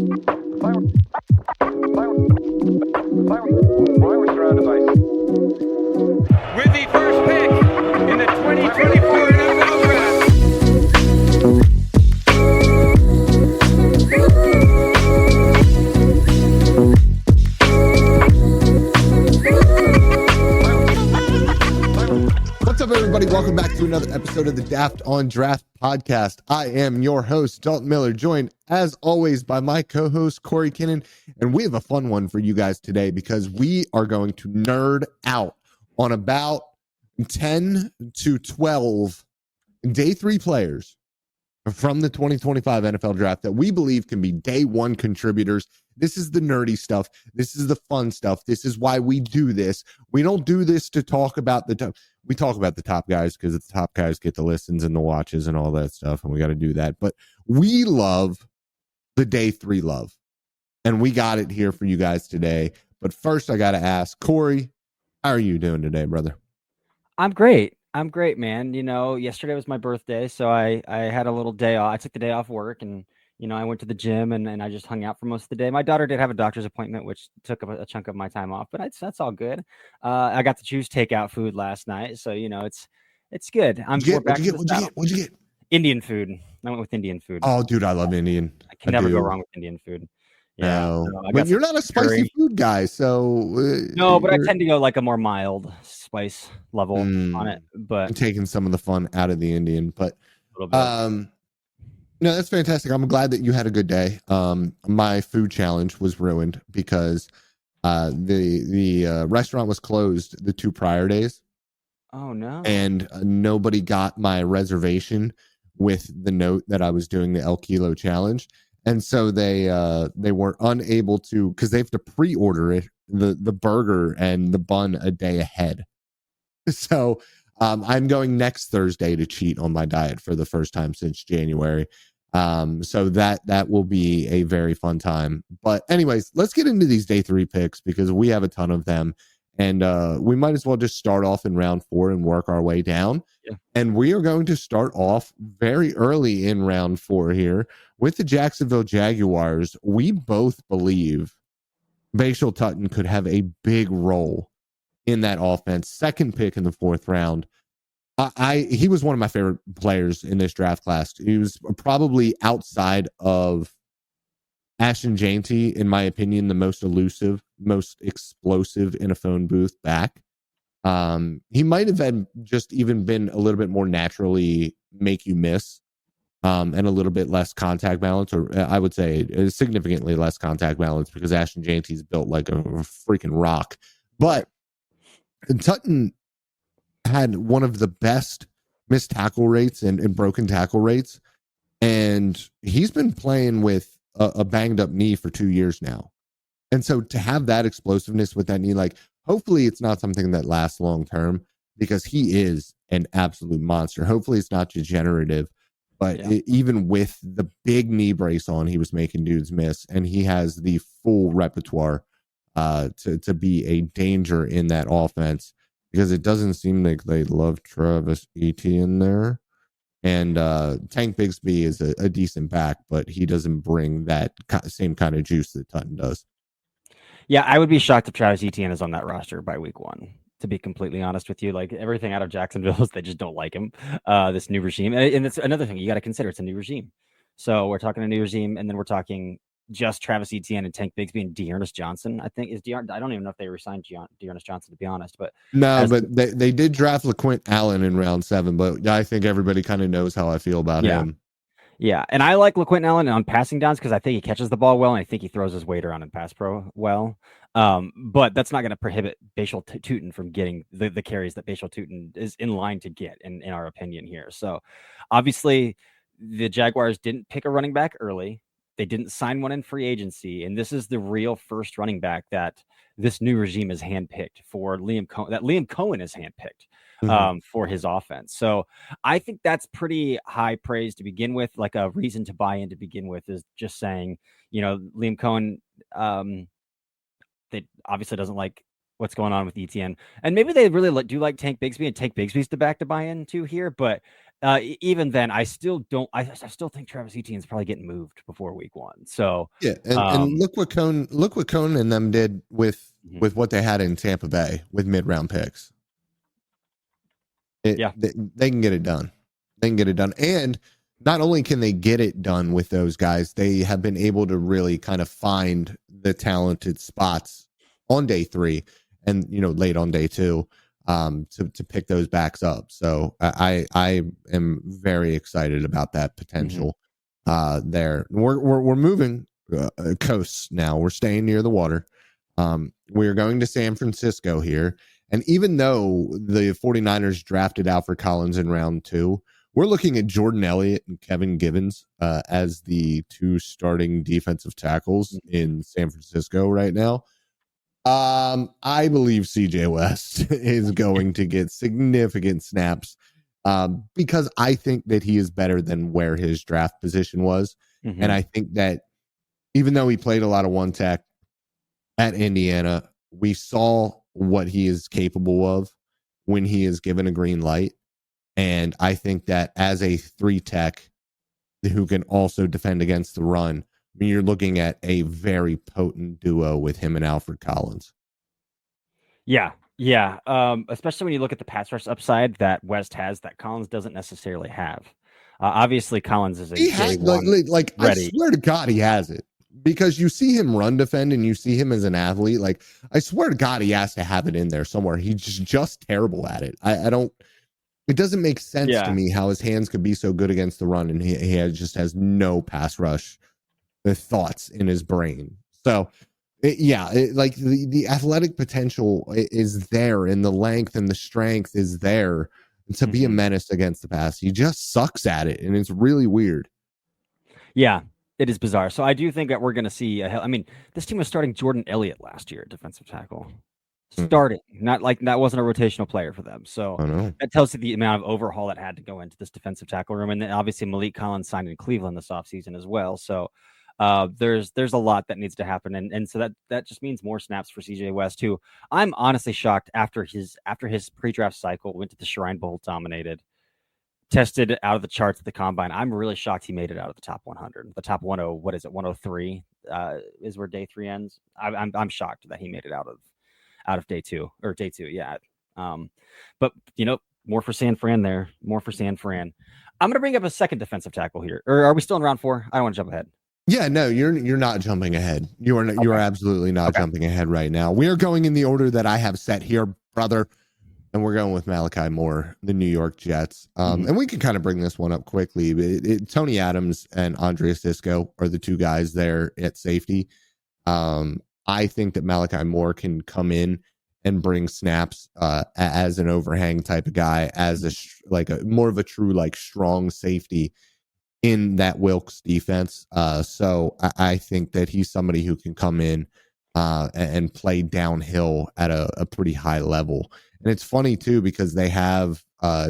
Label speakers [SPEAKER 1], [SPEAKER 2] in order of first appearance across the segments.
[SPEAKER 1] With the first pick in the 2024 NFL Draft.
[SPEAKER 2] What's up, everybody? Welcome back to another episode of the Daft on Draft podcast. I am your host, Dalton Miller, joined as always by my co-host, Corey Kinnan. And we have a fun one for you guys today because we are going to nerd out on about 10 to 12 day three players from the 2025 NFL draft that we believe can be day one contributors. This is the nerdy stuff. This is the fun stuff. This is why we do this. We don't do this to talk about the top. We talk about the top guys because the top guys get the listens and the watches and all that stuff, and we got to do that. But we love the day three love, and we got it here for you guys today. But first, I got to ask, Corey, how are you doing today, brother?
[SPEAKER 3] I'm great. I'm great, man. You know, yesterday was my birthday, so I had a little day off. I took the day off work, and I went to the gym and I just hung out for most of the day. My daughter did have a doctor's appointment, which took up a chunk of my time off, but that's all good. I got to choose takeout food last night, so it's good.
[SPEAKER 2] What'd you get?
[SPEAKER 3] Indian food. I went with Indian food.
[SPEAKER 2] Oh, dude, I love Indian.
[SPEAKER 3] I can never go wrong with Indian food. Yeah,
[SPEAKER 2] no, but you're not a spicy food guy, so
[SPEAKER 3] no. But I tend to go like a more mild spice level on it. But
[SPEAKER 2] I'm taking some of the fun out of the Indian, but
[SPEAKER 3] a little bit.
[SPEAKER 2] No, that's fantastic. I'm glad that you had a good day. My food challenge was ruined because the restaurant was closed the 2 prior days.
[SPEAKER 3] Oh no!
[SPEAKER 2] And nobody got my reservation with the note that I was doing the El Kilo challenge. And so they were unable to, because they have to pre-order it, the burger and the bun a day ahead. So I'm going next Thursday to cheat on my diet for the first time since January. So that will be a very fun time. But anyways, let's get into these day three picks because we have a ton of them. And we might as well just start off in round 4 and work our way down. Yeah. And we are going to start off very early in round 4 here with the Jacksonville Jaguars. We both believe Bashal Tutton could have a big role in that offense. Second pick in the 4th round. He was one of my favorite players in this draft class. He was probably outside of Ashton Janty, in my opinion, the most elusive, most explosive in a phone booth back. He might have just even been a little bit more naturally make you miss, and a little bit less contact balance, or I would say significantly less contact balance because Ashton Janty's built like a freaking rock. But Tutton had one of the best missed tackle rates and broken tackle rates, and he's been playing with a banged up knee for 2 years now. And so to have that explosiveness with that knee, like hopefully it's not something that lasts long term because he is an absolute monster. Hopefully it's not degenerative, but even with the big knee brace on, he was making dudes miss, and he has the full repertoire to be a danger in that offense because it doesn't seem like they love Travis Etienne there. And Tank Bigsby is a decent back, but he doesn't bring that same kind of juice that Tutton does.
[SPEAKER 3] Yeah, I would be shocked if Travis Etienne is on that roster by week 1, to be completely honest with you. Like everything out of Jacksonville is they just don't like him, this new regime. And it's another thing you got to consider. It's a new regime. So we're talking a new regime, and then we're talking just Travis Etienne and Tank Bigsby and Dearness Johnson. I think I don't even know if they resigned Dearness Johnson, to be honest. But
[SPEAKER 2] no, but they did draft LaQuint Allen in round 7. But I think everybody kind of knows how I feel about him.
[SPEAKER 3] Yeah, and I like LaQuint Allen on passing downs because I think he catches the ball well, and I think he throws his weight around in pass pro well. But that's not going to prohibit Bashal Tutton from getting the carries that Bashal Tutton is in line to get, in our opinion here. So obviously the Jaguars didn't pick a running back early. They didn't sign one in free agency, and this is the real first running back that this new regime is handpicked for Liam Cohen. That Liam Cohen is handpicked for his offense. So I think that's pretty high praise to begin with. Like a reason to buy in to begin with is just saying, Liam Cohen, that obviously doesn't like what's going on with ETN, and maybe they really do like Tank Bigsby, and Tank Bigsby's the back to buy into here. But Even then, I still don't. I still think Travis Etienne is probably getting moved before week 1. So
[SPEAKER 2] Yeah, and look what Cone and them did with what they had in Tampa Bay with mid-round picks. They can get it done. They can get it done. And not only can they get it done with those guys, they have been able to really kind of find the talented spots on day 3 and, late on day 2 to pick those backs up. So I am very excited about that potential there. We're moving coasts now. We're staying near the water. We're going to San Francisco here. And even though the 49ers drafted Alfred Collins in round 2, we're looking at Jordan Elliott and Kevin Givens as the 2 starting defensive tackles in San Francisco right now. I believe CJ West is going to get significant snaps because I think that he is better than where his draft position was. And I think that even though he played a lot of one tech at Indiana, we saw what he is capable of when he is given a green light. And I think that as a 3 tech who can also defend against the run, I mean, you're looking at a very potent duo with him and Alfred Collins.
[SPEAKER 3] Yeah. Especially when you look at the pass rush upside that West has that Collins doesn't necessarily have. Obviously, Collins is
[SPEAKER 2] I swear to God, he has it. Because you see him run defend and you see him as an athlete. Like, I swear to God, he has to have it in there somewhere. He's just terrible at it. I don't. It doesn't make sense to me how his hands could be so good against the run and he just has no pass rush thoughts in his brain. So, the athletic potential is there, and the length and the strength is there to be a menace against the pass. He just sucks at it, and it's really weird.
[SPEAKER 3] Yeah. It is bizarre. So I do think that we're going to see. This team was starting Jordan Elliott last year at defensive tackle. Starting, not like that wasn't a rotational player for them. So that tells you the amount of overhaul that had to go into this defensive tackle room. And then obviously Malik Collins signed in Cleveland this offseason as well. So there's a lot that needs to happen. And so that just means more snaps for CJ West, who I'm honestly shocked after his pre-draft cycle, went to the Shrine Bowl, dominated. Tested out of the charts at the combine. I'm really shocked he made it out of the top 100. The top 10, 103 is where day 3 ends. I'm shocked that he made it out of day 2 or day 2. Yeah. But more for San Fran there. More for San Fran. I'm going to bring up a second defensive tackle here. Or are we still in round 4? I don't want to jump ahead.
[SPEAKER 2] Yeah, no, you're not jumping ahead. You are absolutely not jumping ahead right now. We are going in the order that I have set here, brother. And we're going with Malachi Moore, the New York Jets. And we can kind of bring this one up quickly. But Tony Adams and Andrea Sisco are the 2 guys there at safety. I think that Malachi Moore can come in and bring snaps as an overhang type of guy, as a more of a true strong safety in that Wilkes defense. So I think that he's somebody who can come in and play downhill at a pretty high level. And it's funny, too, because they have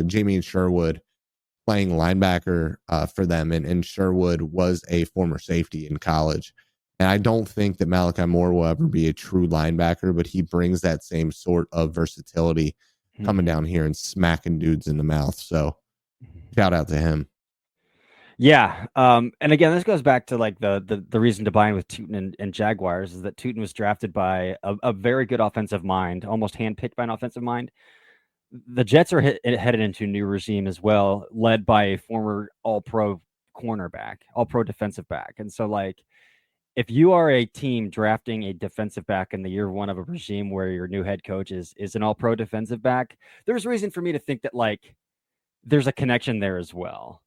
[SPEAKER 2] Jamie and Sherwood playing linebacker for them. And Sherwood was a former safety in college. And I don't think that Malachi Moore will ever be a true linebacker, but he brings that same sort of versatility coming down here and smacking dudes in the mouth. So shout out to him.
[SPEAKER 3] Yeah. And again, this goes back to the reason to buy in with Tootin and Jaguars is that Tootin was drafted by a very good offensive mind, almost handpicked by an offensive mind. The Jets are headed into a new regime as well, led by a former all-pro cornerback, all-pro defensive back. And so if you are a team drafting a defensive back in the year 1 of a regime where your new head coach is an all-pro defensive back, there's reason for me to think that there's a connection there as well.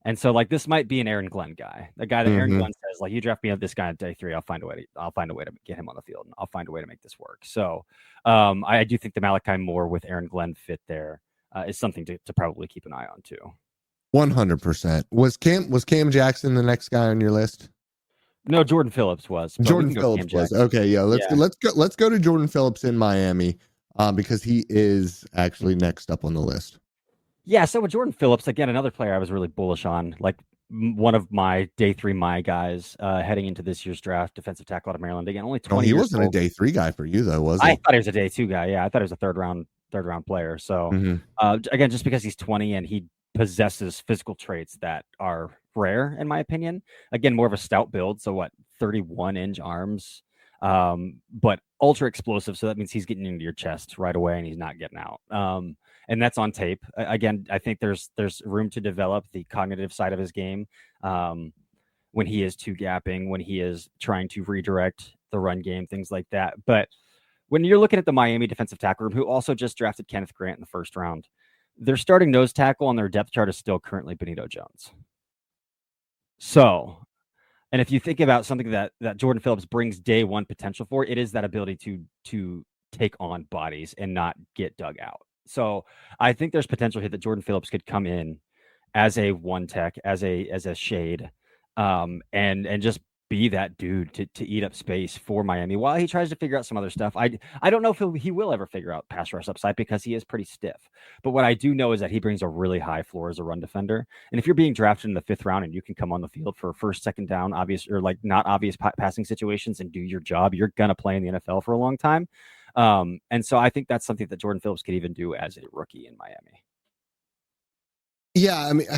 [SPEAKER 3] And so this might be an Aaron Glenn guy, the guy that Aaron Glenn says, you draft me up this guy on day 3, I'll find a way to get him on the field, and I'll find a way to make this work. So I do think the Malachi Moore with Aaron Glenn fit there is something to probably keep an eye on too.
[SPEAKER 2] 100%. Was Cam Jackson the next guy on your list?
[SPEAKER 3] No, Jordan Phillips was.
[SPEAKER 2] Jordan Phillips was. Okay, yeah. Let's go to Jordan Phillips in Miami because he is actually next up on the list.
[SPEAKER 3] Yeah, so with Jordan Phillips, again, another player I was really bullish on, one of my day 3 my guys heading into this year's draft, defensive tackle out of Maryland. Again, only 20
[SPEAKER 2] he
[SPEAKER 3] years
[SPEAKER 2] wasn't
[SPEAKER 3] old.
[SPEAKER 2] A day 3 guy for you, though, was he?
[SPEAKER 3] I thought he was a day 2 guy. Yeah, I thought he was a third round player. So again, just because he's 20 and he possesses physical traits that are rare, in my opinion. Again, more of a stout build. So what, 31-inch arms, but ultra explosive. So that means he's getting into your chest right away and he's not getting out. And that's on tape. Again, I think there's room to develop the cognitive side of his game. When he is two gapping, when he is trying to redirect the run game, things like that. But when you're looking at the Miami defensive tackle room, who also just drafted Kenneth Grant in the first round, their starting nose tackle on their depth chart is still currently Benito Jones. So, and if you think about something that Jordan Phillips brings day one potential for, it is that ability to take on bodies and not get dug out. So I think there's potential here that Jordan Phillips could come in as a one tech, as a shade, and just be that dude to eat up space for Miami while he tries to figure out some other stuff. I don't know if he will ever figure out pass rush upside because he is pretty stiff. But what I do know is that he brings a really high floor as a run defender. And if you're being drafted in the 5th round and you can come on the field for first, second down, obvious or like not obvious passing situations and do your job, you're gonna play in the NFL for a long time. And so I think that's something that Jordan Phillips could even do as a rookie in Miami.
[SPEAKER 2] Yeah, I mean,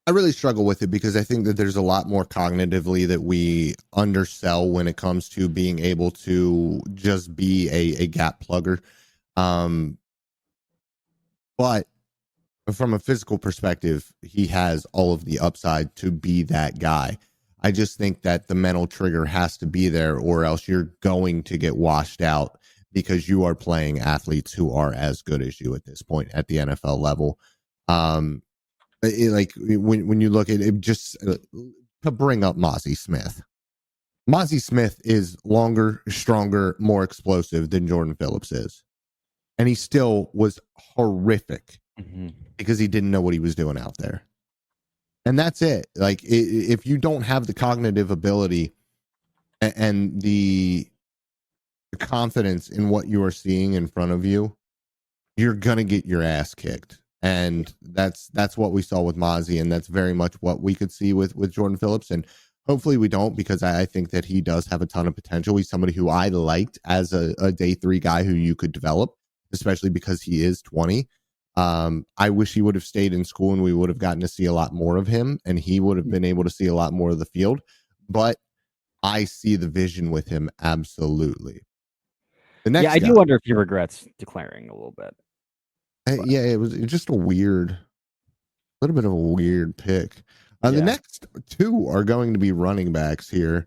[SPEAKER 2] I really struggle with it because I think that there's a lot more cognitively that we undersell when it comes to being able to just be a gap plugger. But from a physical perspective, he has all of the upside to be that guy. I just think that the mental trigger has to be there, or else you're going to get washed out because you are playing athletes who are as good as you at this point at the NFL level. Like when you look at it, just to bring up Mozzie Smith. Mozzie Smith is longer, stronger, more explosive than Jordan Phillips is. And he still was horrific because he didn't know what he was doing out there. And that's it. Like, if you don't have the cognitive ability and the confidence in what you are seeing in front of you, you're going to get your ass kicked. And that's what we saw with Mozzie, and that's very much what we could see with Jordan Phillips. And hopefully we don't, because I think that he does have a ton of potential. He's somebody who I liked as a day 3 guy who you could develop, especially because he is 20. I wish he would have stayed in school and we would have gotten to see a lot more of him, and he would have been able to see a lot more of the field. But I see the vision with him, absolutely. The next
[SPEAKER 3] I do wonder if he regrets declaring a little bit.
[SPEAKER 2] Yeah, it was just a little bit of a weird pick. The next 2 are going to be running backs here.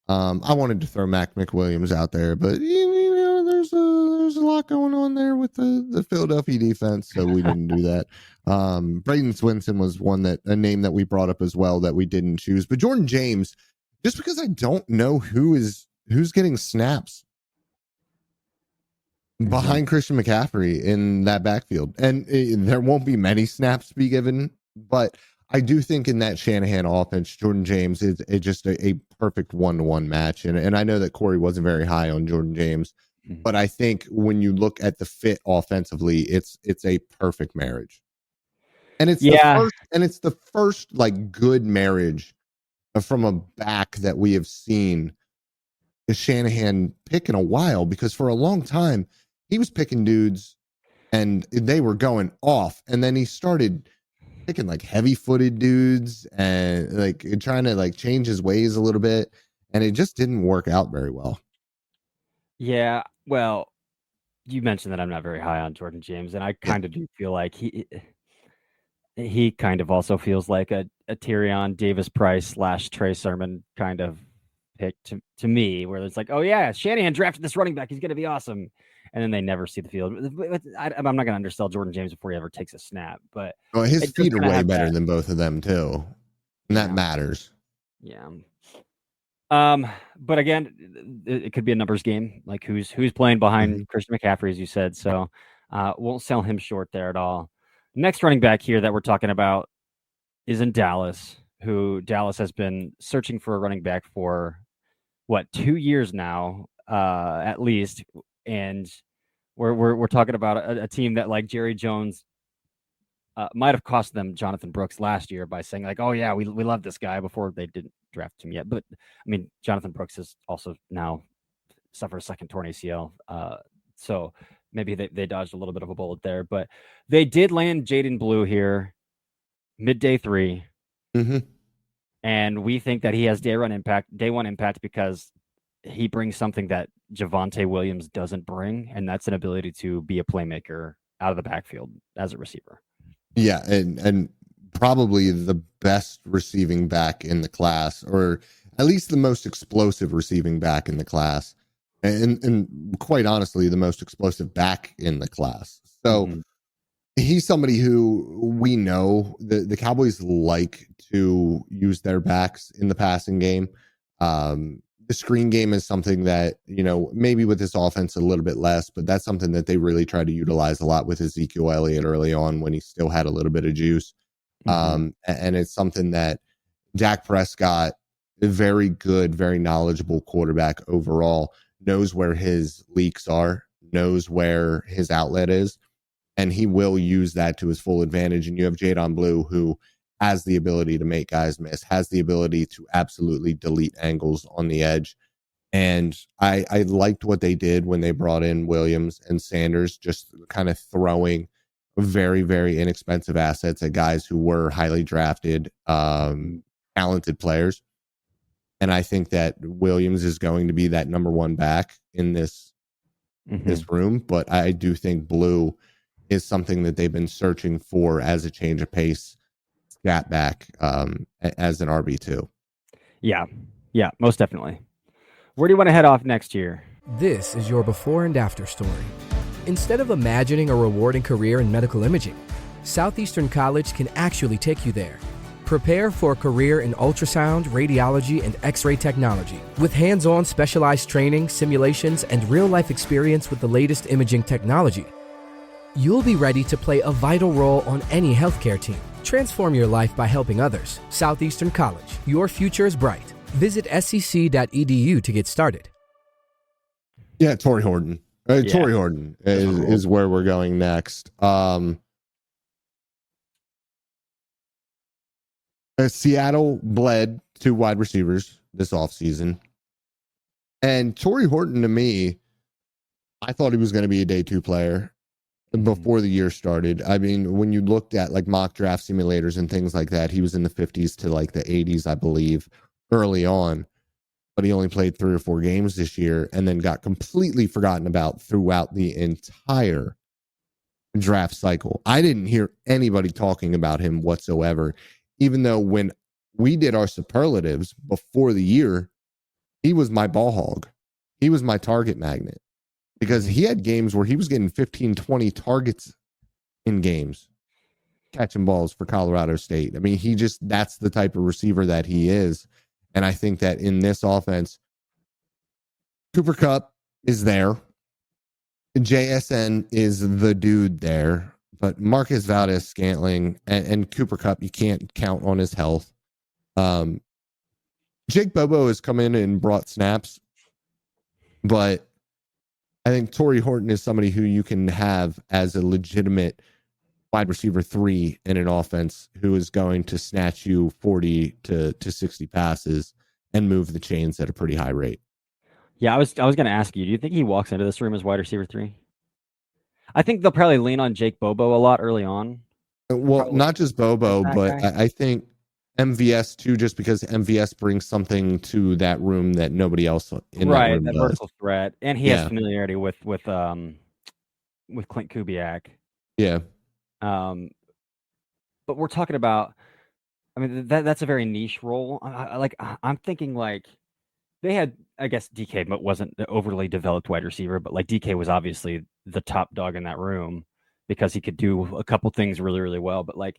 [SPEAKER 2] I wanted to throw Mac McWilliams out there, but you know, there's a lot going on there with the Philadelphia defense, so we didn't do that. Braden Swinson was a name that we brought up as well that we didn't choose. But Jordan James, just because I don't know who's getting snaps behind Christian McCaffrey in that backfield. And there won't be many snaps to be given, but I do think in that Shanahan offense, Jordan James is just a perfect 1-to-1 match. And I know that Corey wasn't very high on Jordan James, but I think when you look at the fit offensively, it's a perfect marriage. And it's the first like good marriage from a back that we have seen the Shanahan pick in a while, because for a long time he was picking dudes and they were going off, and then he started picking like heavy-footed dudes and like trying to like change his ways a little bit, and it just didn't work out very well.
[SPEAKER 3] Yeah, well, you mentioned that I'm not very high on Jordan James, and I kind of do feel like he kind of also feels like a Tyrion Davis Price / Trey Sermon kind of pick to me, where it's like, oh yeah, Shanahan drafted this running back, he's going to be awesome, and then they never see the field. I'm not going to undersell Jordan James before he ever takes a snap, but
[SPEAKER 2] his feet are way better than both of them too, and that matters.
[SPEAKER 3] Yeah. But again, it could be a numbers game, like who's playing behind Christian McCaffrey, as you said. So won't sell him short there at all. Next running back here that we're talking about is in Dallas, who Dallas has been searching for a running back for 2 years now, at least. And we're talking about a team that, like, Jerry Jones might have cost them Jonathan Brooks last year by saying like, oh yeah, we love this guy, before they didn't draft him yet. But I mean, Jonathan Brooks has also now suffered a second torn ACL. So maybe they dodged a little bit of a bullet there, but they did land Jaden Blue here, midday 3.
[SPEAKER 2] Mm-hmm.
[SPEAKER 3] And we think that he has day one impact because he brings something that Javonte Williams doesn't bring, and that's an ability to be a playmaker out of the backfield as a receiver.
[SPEAKER 2] Yeah, and probably the best receiving back in the class, or at least the most explosive receiving back in the class, and quite honestly, the most explosive back in the class. So he's somebody who we know the Cowboys like to use their backs in the passing game. The screen game is something that, maybe with this offense a little bit less, but that's something that they really try to utilize a lot with Ezekiel Elliott early on when he still had a little bit of juice. And it's something that Dak Prescott, a very good, very knowledgeable quarterback overall, knows where his leaks are, knows where his outlet is, and he will use that to his full advantage. And you have Jaden Blue, who has the ability to make guys miss, has the ability to absolutely delete angles on the edge. And I liked what they did when they brought in Williams and Sanders, just kind of throwing very, very inexpensive assets at guys who were highly drafted, talented players. And I think that Williams is going to be that number one back in this room. But I do think Blue is something that they've been searching for as a change of pace scat back, as an RB2.
[SPEAKER 3] Yeah, most definitely. Where do you want to head off next year?
[SPEAKER 4] This is your before and after story. Instead of imagining a rewarding career in medical imaging, Southeastern College can actually take you there. Prepare for a career in ultrasound, radiology, and X-ray technology. With hands-on specialized training, simulations, and real-life experience with the latest imaging technology, you'll be ready to play a vital role on any healthcare team. Transform your life by helping others. Southeastern College. Your future is bright. Visit scc.edu to get started.
[SPEAKER 2] Yeah, Torrey Horton. Torrey Horton is where we're going next. Seattle bled 2 wide receivers this offseason. And Torrey Horton, to me, I thought he was going to be a day 2 player before the year started. I mean, when you looked at like mock draft simulators and things like that, he was in the 50s to like the 80s, I believe, early on. But he only played 3 or 4 games this year and then got completely forgotten about throughout the entire draft cycle. I didn't hear anybody talking about him whatsoever, even though when we did our superlatives before the year, he was my ball hog. He was my target magnet because he had games where he was getting 15, 20 targets in games, catching balls for Colorado State. I mean, that's the type of receiver that he is. And I think that in this offense, Cooper Kupp is there. JSN is the dude there. But Marcus Valdez-Scantling and Cooper Kupp, you can't count on his health. Jake Bobo has come in and brought snaps. But I think Torrey Horton is somebody who you can have as a legitimate wide receiver 3 in an offense who is going to snatch you 40 to 60 passes and move the chains at a pretty high rate.
[SPEAKER 3] Yeah, I was going to ask you, do you think he walks into this room as wide receiver 3? I think they'll probably lean on Jake Bobo a lot early on.
[SPEAKER 2] Well,
[SPEAKER 3] Probably.
[SPEAKER 2] Not just Bobo, but I think MVS too, just because MVS brings something to that room that nobody else in that room does.
[SPEAKER 3] Vertical threat, and he has familiarity with Clint Kubiak.
[SPEAKER 2] Yeah.
[SPEAKER 3] But we're talking about, I mean, that's a very niche role. I'm thinking like they had, I guess DK wasn't an overly developed wide receiver, but like DK was obviously the top dog in that room because he could do a couple things really, really well. But like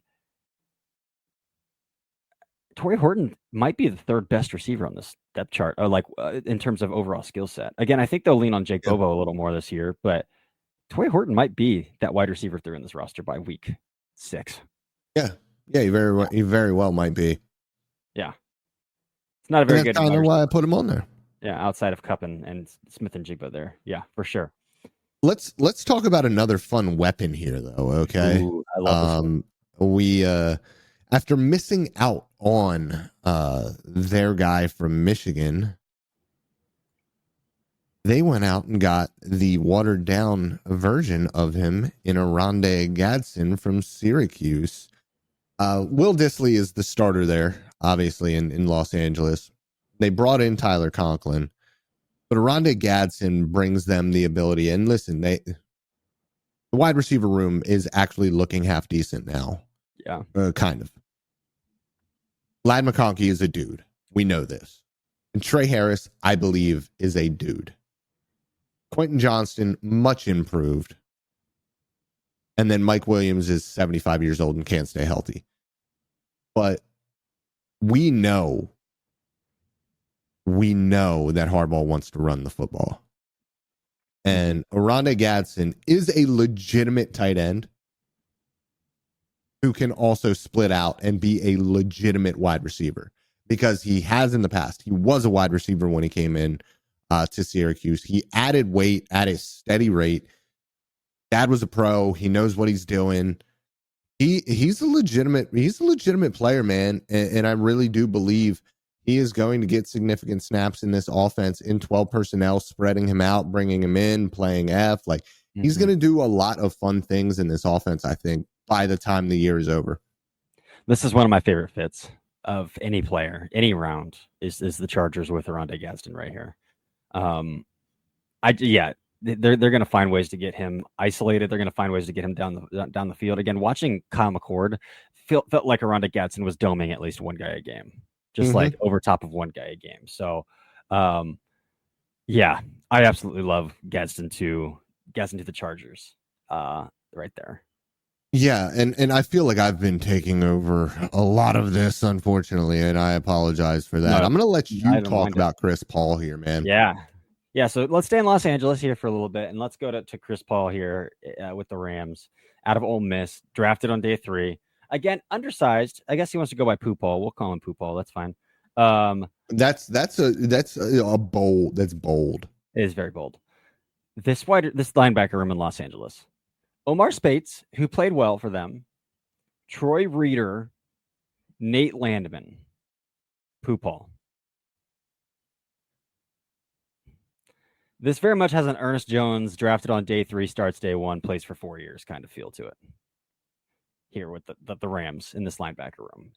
[SPEAKER 3] Torrey Horton might be the 3rd best receiver on this depth chart, or like in terms of overall skill set. Again, I think they'll lean on Jake Bobo a little more this year, but Torrey Horton might be that wide receiver 3 in this roster by week 6.
[SPEAKER 2] Yeah, he very well might be.
[SPEAKER 3] Yeah, it's not a very good.
[SPEAKER 2] That's kind of why I put him on there.
[SPEAKER 3] Yeah, outside of Kupp and Smith and Jigba there. Yeah, for sure.
[SPEAKER 2] Let's talk about another fun weapon here, though. Okay,
[SPEAKER 3] Ooh, I love this one.
[SPEAKER 2] We after missing out on their guy from Michigan, they went out and got the watered down version of him in Oronde Gadsden from Syracuse. Will Dissly is the starter there, obviously, in Los Angeles. They brought in Tyler Conklin, but Oronde Gadsden brings them the ability. And listen, the wide receiver room is actually looking half decent now.
[SPEAKER 3] Yeah.
[SPEAKER 2] Kind of. Lad McConkey is a dude. We know this. And Trey Harris, I believe, is a dude. Quentin Johnston, much improved. And then Mike Williams is 75 years old and can't stay healthy. But we know that Harbaugh wants to run the football. And Oronde Gadsden is a legitimate tight end who can also split out and be a legitimate wide receiver, because he has in the past. He was a wide receiver when he came in to Syracuse. He added weight at a steady rate. Dad was a pro. He knows what he's doing. He's a legitimate player, man. And I really do believe he is going to get significant snaps in this offense in 12 personnel, spreading him out, bringing him in, playing F. Like, he's going to do a lot of fun things in this offense, I think, by the time the year is over.
[SPEAKER 3] This is one of my favorite fits of any player, any round, is the Chargers with Oronde Gadsden right here. They're going to find ways to get him isolated. They're going to find ways to get him down the field. Again, watching Kyle McCord felt like Oronde Gadsden was doming at least one guy a game, just like over top of one guy a game. So, yeah, I absolutely love Gadsden to the Chargers, right there.
[SPEAKER 2] Yeah, and I feel like I've been taking over a lot of this, unfortunately, and I apologize for that.
[SPEAKER 3] No,
[SPEAKER 2] I'm going to let you talk about Chris Paul here, man.
[SPEAKER 3] Yeah, so let's stay in Los Angeles here for a little bit, and let's go to Chris Paul here with the Rams, out of Ole Miss, drafted on day 3. Again, undersized. I guess he wants to go by Poo Paul. We'll call him Poo Paul. That's fine.
[SPEAKER 2] That's a bold. That's bold.
[SPEAKER 3] It is very bold. This linebacker room in Los Angeles. Amon-Ra St, who played well for them, Troy Reeder, Nate Landman, Poo Paul. This very much has an Ernest Jones drafted on day 3, starts day 1, plays for 4 years kind of feel to it. Here with the Rams in this linebacker room.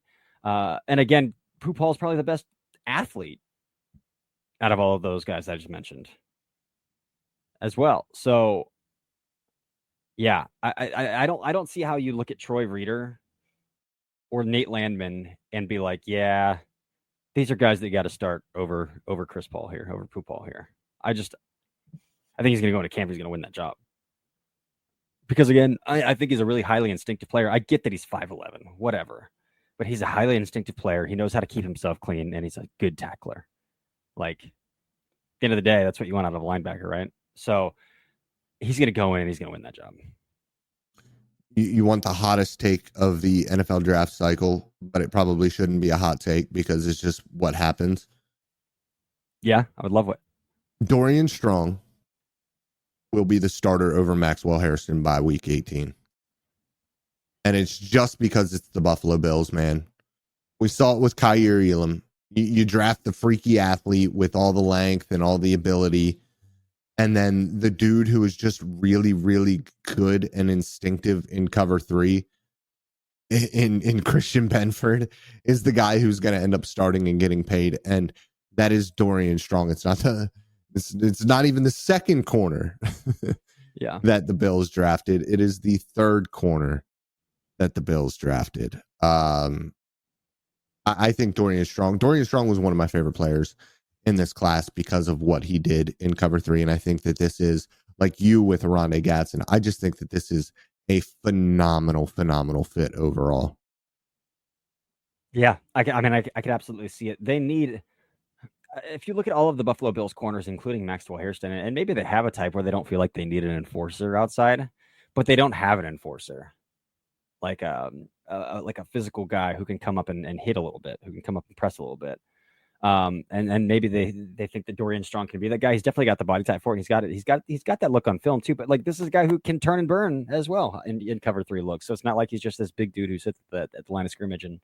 [SPEAKER 3] And again, Poo Paul is probably the best athlete out of all of those guys I just mentioned as well. So, yeah, I don't see how you look at Troy Reeder or Nate Landman and be like, yeah, these are guys that you got to start over Chris Paul here, over Poo Paul here. I think he's going to go into camp. He's going to win that job. Because, again, I think he's a really highly instinctive player. I get that he's 5'11", whatever. But he's a highly instinctive player. He knows how to keep himself clean, and he's a good tackler. Like, at the end of the day, that's what you want out of a linebacker, right? So he's going to go in and he's going to win that job.
[SPEAKER 2] You want the hottest take of the NFL draft cycle, but it probably shouldn't be a hot take because it's just what happens.
[SPEAKER 3] Yeah, I would love it.
[SPEAKER 2] Dorian Strong will be the starter over Maxwell Harrison by week 18. And it's just because it's the Buffalo Bills, man. We saw it with Kaiir Elam. You draft the freaky athlete with all the length and all the ability. And then the dude who is just really, really good and instinctive in cover 3 in Christian Benford is the guy who's going to end up starting and getting paid. And that is Dorian Strong. It's not even the second corner that the Bills drafted. It is the third corner that the Bills drafted. I think Dorian Strong was one of my favorite players in this class because of what he did in cover 3. And I think that this is, like you with Oronde Gadsden, I just think that this is a phenomenal fit overall.
[SPEAKER 3] Yeah, I could absolutely see it. They need, if you look at all of the Buffalo Bills corners, including Maxwell Hairston, and maybe they have a type where they don't feel like they need an enforcer outside, but they don't have an enforcer. Like a physical guy who can come up and hit a little bit, who can come up and press a little bit. And maybe they think that Dorian Strong can be that guy. He's definitely got the body type for it. He's got that look on film too. But like, this is a guy who can turn and burn as well in cover 3 looks. So it's not like he's just this big dude who sits at the line of scrimmage and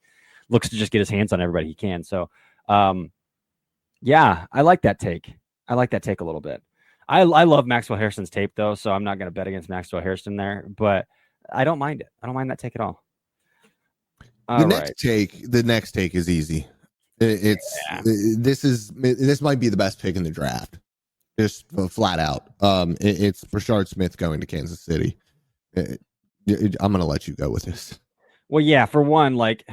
[SPEAKER 3] looks to just get his hands on everybody he can. So, yeah, I like that take. I like that take a little bit. I love Maxwell Harrison's tape though, so I'm not going to bet against Maxwell Harrison there, but I don't mind it. I don't mind that take at all.
[SPEAKER 2] The next take is easy. This might be the best pick in the draft, just flat out. It's Brashard Smith going to Kansas City. I'm gonna let you go with this.
[SPEAKER 3] Well, yeah, for one, like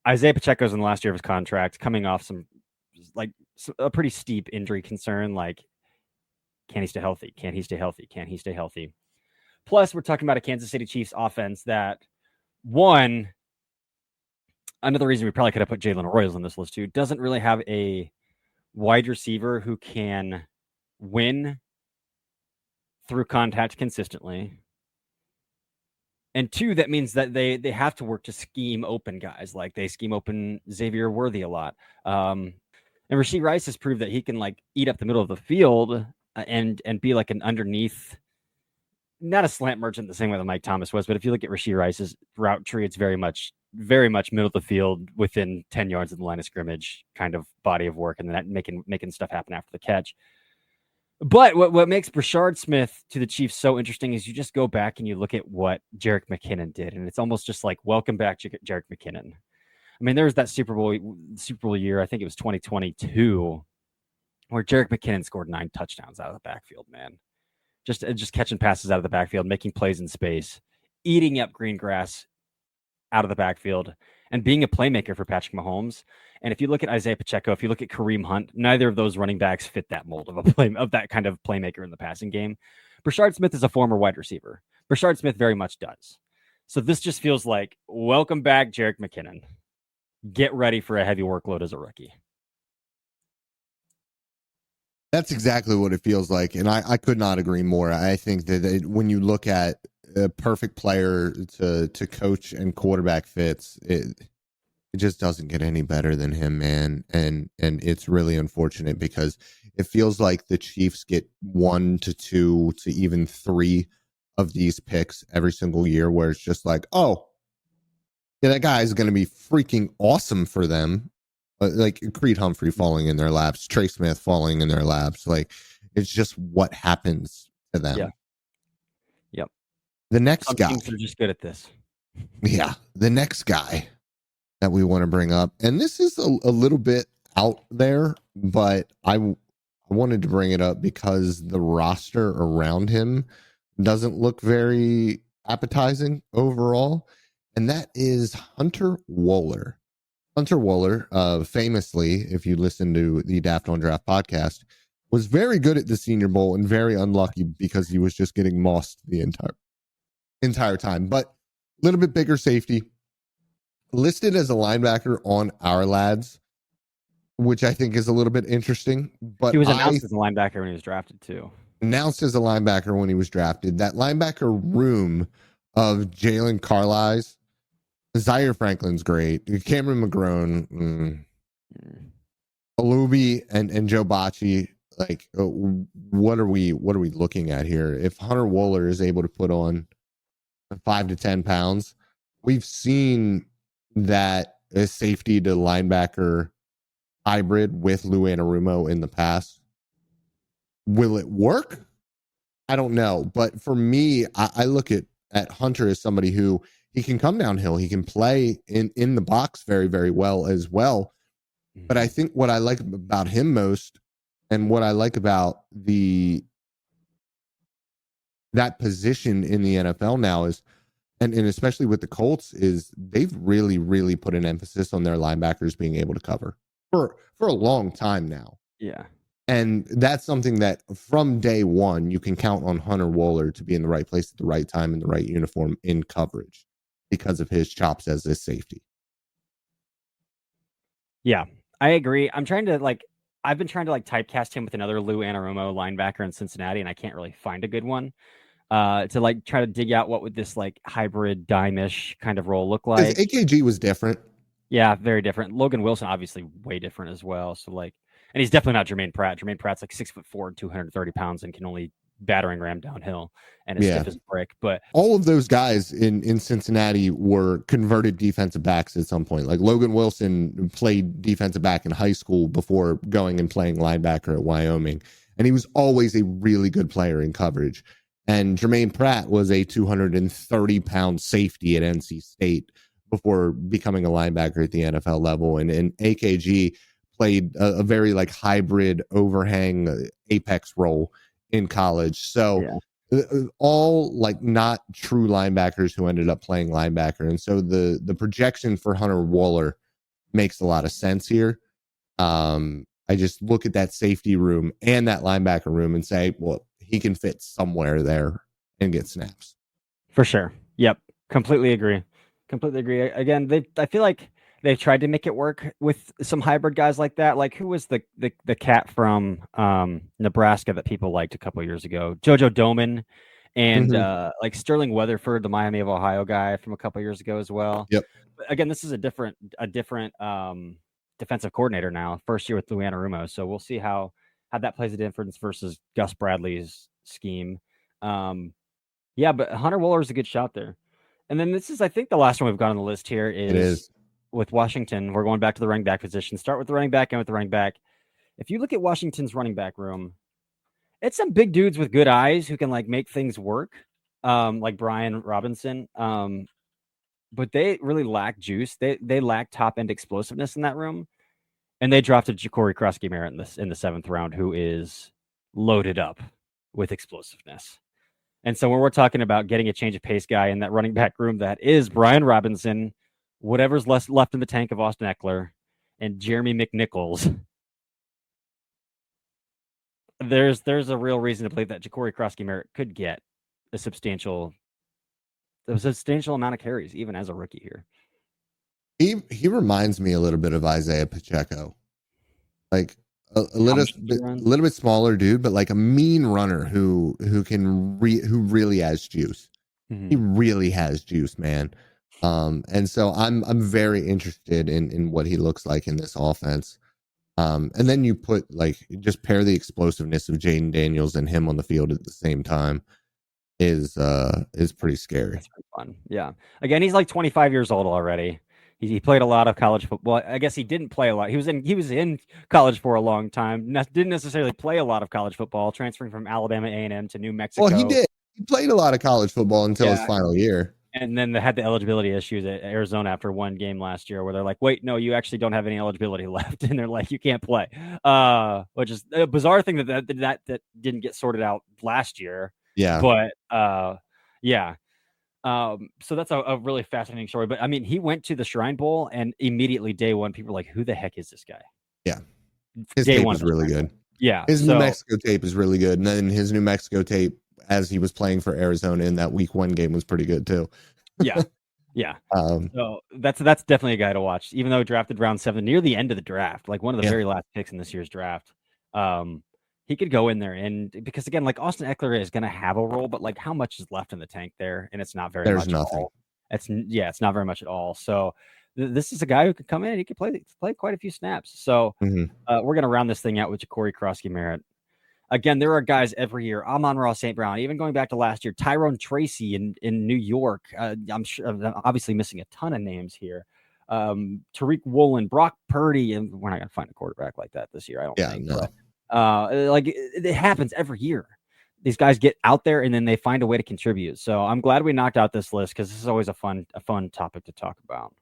[SPEAKER 3] Isaiah Pacheco's in the last year of his contract, coming off a pretty steep injury concern. Like, can he stay healthy? Can he stay healthy? Can he stay healthy? Plus, we're talking about a Kansas City Chiefs offense that, one, another reason we probably could have put Jalen Royals on this list too, doesn't really have a wide receiver who can win through contact consistently. And two, that means that they have to work to scheme open guys. Like they scheme open Xavier Worthy a lot. And Rashee Rice has proved that he can like eat up the middle of the field and be like an underneath, not a slant merchant the same way that Mike Thomas was, but if you look at Rashee Rice's route tree, it's very much middle of the field within 10 yards of the line of scrimmage kind of body of work, and then making stuff happen after the catch. But what makes Brashard Smith to the Chiefs so interesting is you just go back and you look at what Jerick McKinnon did, and it's almost just like, welcome back, Jerick McKinnon. I mean, there was that Super Bowl year, I think it was 2022, where Jerick McKinnon scored 9 touchdowns out of the backfield, man. Just catching passes out of the backfield, making plays in space, eating up green grass out of the backfield, and being a playmaker for Patrick Mahomes. And if you look at Isaiah Pacheco, if you look at Kareem Hunt, neither of those running backs fit that mold of that kind of playmaker in the passing game. Brashard Smith is a former wide receiver. Brashard Smith very much does. So this just feels like, welcome back, Jerick McKinnon. Get ready for a heavy workload as a rookie.
[SPEAKER 2] That's exactly what it feels like. And I could not agree more. I think that when you look at a perfect player to coach and quarterback fits, it just doesn't get any better than him, man. And it's really unfortunate because it feels like the Chiefs get 1 to 2 to even 3 of these picks every single year where it's just like, oh, yeah, that guy is going to be freaking awesome for them. Like Creed Humphrey falling in their laps, Trey Smith falling in their laps. Like, it's just what happens to them.
[SPEAKER 3] Yeah. Yep.
[SPEAKER 2] The next
[SPEAKER 3] Some
[SPEAKER 2] guy.
[SPEAKER 3] teams are just good at this.
[SPEAKER 2] Yeah. The next guy that we want to bring up, and this is a little bit out there, but I wanted to bring it up because the roster around him doesn't look very appetizing overall, and that is Hunter Wohler. Hunter Wohler, famously, if you listen to the Daft on Draft podcast, was very good at the Senior Bowl and very unlucky because he was just getting mossed the entire time. But a little bit bigger safety, listed as a linebacker on our lads, which I think is a little bit interesting. But
[SPEAKER 3] he was announced as a linebacker when he was drafted too.
[SPEAKER 2] Announced as a linebacker when he was drafted. That linebacker room of Jalen Carlisle, Zaire Franklin's great. Cameron McGrone, Alubi, and Joe Bacci. Like, what are we looking at here? If Hunter Wohler is able to put on 5 to 10 pounds, we've seen that a safety to linebacker hybrid with Lou Anarumo in the past. Will it work? I don't know. But for me, I look at Hunter as somebody who he can come downhill. He can play in the box very, very well as well. But I think what I like about him most, and what I like about that position in the NFL now is, and especially with the Colts, is they've really, really put an emphasis on their linebackers being able to cover for a long time now.
[SPEAKER 3] Yeah.
[SPEAKER 2] And that's something that from day one, you can count on Hunter Wohler to be in the right place at the right time in the right uniform in coverage because of his chops as a safety.
[SPEAKER 3] Yeah, I agree. I've been trying to typecast him with another Lou Anarumo linebacker in Cincinnati, and I can't really find a good one to like try to dig out what would this like hybrid dime-ish kind of role look like.
[SPEAKER 2] AKG was different.
[SPEAKER 3] Yeah, very different. Logan Wilson, obviously way different as well. So like, and he's definitely not Jermaine Pratt. Jermaine Pratt's like 6'4" and 230 pounds and can only battering ram downhill and is stiff as a brick. But
[SPEAKER 2] all of those guys in Cincinnati were converted defensive backs at some point. Like Logan Wilson played defensive back in high school before going and playing linebacker at Wyoming. and he was always a really good player in coverage. And Jermaine Pratt was a 230-pound safety at NC State before becoming a linebacker at the NFL level. And AKG played a very like hybrid overhang apex role in college. So all like not true linebackers who ended up playing linebacker. And so the projection for Hunter Wooler makes a lot of sense here. I just look at that safety room and that linebacker room and say, well, he can fit somewhere there and get snaps.
[SPEAKER 3] For sure. Yep. Completely agree. Again, I feel like they've tried to make it work with some hybrid guys like that. Like who was the cat from Nebraska that people liked a couple years ago? JoJo Doman and like Sterling Weatherford, the Miami of Ohio guy from a couple years ago as well.
[SPEAKER 2] Yep.
[SPEAKER 3] But again, this is a different defensive coordinator now, first year with Lou Anarumo. So we'll see how that plays a difference versus Gus Bradley's scheme. Yeah, but Hunter Wooler is a good shot there. And then this is, I think, the last one we've got on the list here is with Washington. We're going back to the running back position. Start with the running back and with the running back. If you look at Washington's running back room, it's some big dudes with good eyes who can like make things work, like Brian Robinson. But they really lack juice. They lack top end explosiveness in that room. And they drafted Ja'Cory Krosky-Merritt in the 7th round, who is loaded up with explosiveness. And so when we're talking about getting a change of pace guy in that running back room, that is Brian Robinson, whatever's left in the tank of Austin Eckler, and Jeremy McNichols. There's a real reason to believe that Ja'Cory Krosky-Merritt could get a substantial amount of carries, even as a rookie here.
[SPEAKER 2] He reminds me a little bit of Isaiah Pacheco, like a little bit smaller dude, but like a mean runner who really has juice. Mm-hmm. He really has juice, man. And so I'm very interested in what he looks like in this offense. And then you put just pair the explosiveness of Jaden Daniels and him on the field at the same time is pretty scary.
[SPEAKER 3] That's pretty fun. Yeah. Again, he's like 25 years old already. He played a lot of college football. I guess he didn't play a lot. He was in college for a long time. Didn't necessarily play a lot of college football, transferring from Alabama A&M to New Mexico.
[SPEAKER 2] Well, he did. He played a lot of college football until his final year. And
[SPEAKER 3] then they had the eligibility issues at Arizona after one game last year where they're like, wait, no, you actually don't have any eligibility left. And they're like, you can't play, which is a bizarre thing that didn't get sorted out last year.
[SPEAKER 2] Yeah.
[SPEAKER 3] But yeah. So that's a really fascinating story. But I mean, he went to the Shrine Bowl and immediately day one, people were like, who the heck is this guy?
[SPEAKER 2] Yeah. His tape was really good.
[SPEAKER 3] Yeah.
[SPEAKER 2] His New Mexico tape is really good. And then his New Mexico tape as he was playing for Arizona in that week 1 game was pretty good too.
[SPEAKER 3] Yeah. Yeah. So that's definitely a guy to watch, even though drafted round 7 near the end of the draft, like one of the very last picks in this year's draft. He could go in there and because again, like Austin Eckler is going to have a role, but like how much is left in the tank there? And it's not very much. There's nothing. It's not very much at all. So this is a guy who could come in and he could play quite a few snaps. So we're going to round this thing out with Ja'Cory Krosky-Merritt. Again, there are guys every year. Amon-Ra St. Brown, even going back to last year, Tyrone Tracy in New York. I'm sure I'm obviously missing a ton of names here. Tariq Woolen, Brock Purdy, and we're not going to find a quarterback like that this year. I don't think.
[SPEAKER 2] No.
[SPEAKER 3] But, like it happens every year. These guys get out there and then they find a way to contribute. So I'm glad we knocked out this list because this is always a fun topic to talk about.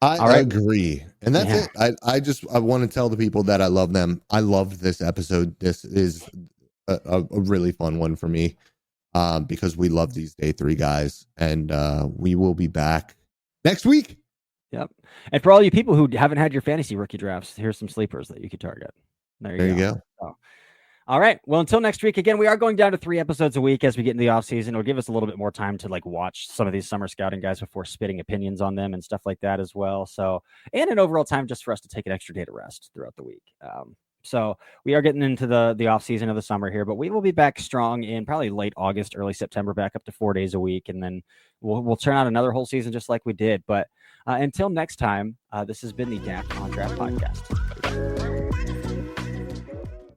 [SPEAKER 2] I agree. And that's it. I want to tell the people that I love them. I loved this episode. This is a really fun one for me because we love these day 3 guys and we will be back next week.
[SPEAKER 3] Yep. And for all you people who haven't had your fantasy rookie drafts, here's some sleepers that you could target. There you go. So, all right. Well, until next week, again, we are going down to 3 episodes a week as we get into the off season. It'll give us a little bit more time to watch some of these summer scouting guys before spitting opinions on them and stuff like that as well. So, and an overall time just for us to take an extra day to rest throughout the week. So we are getting into the off season of the summer here, but we will be back strong in probably late August, early September, back up to 4 days a week. And then we'll turn out another whole season just like we did. But until next time, this has been the Daft on Draft podcast.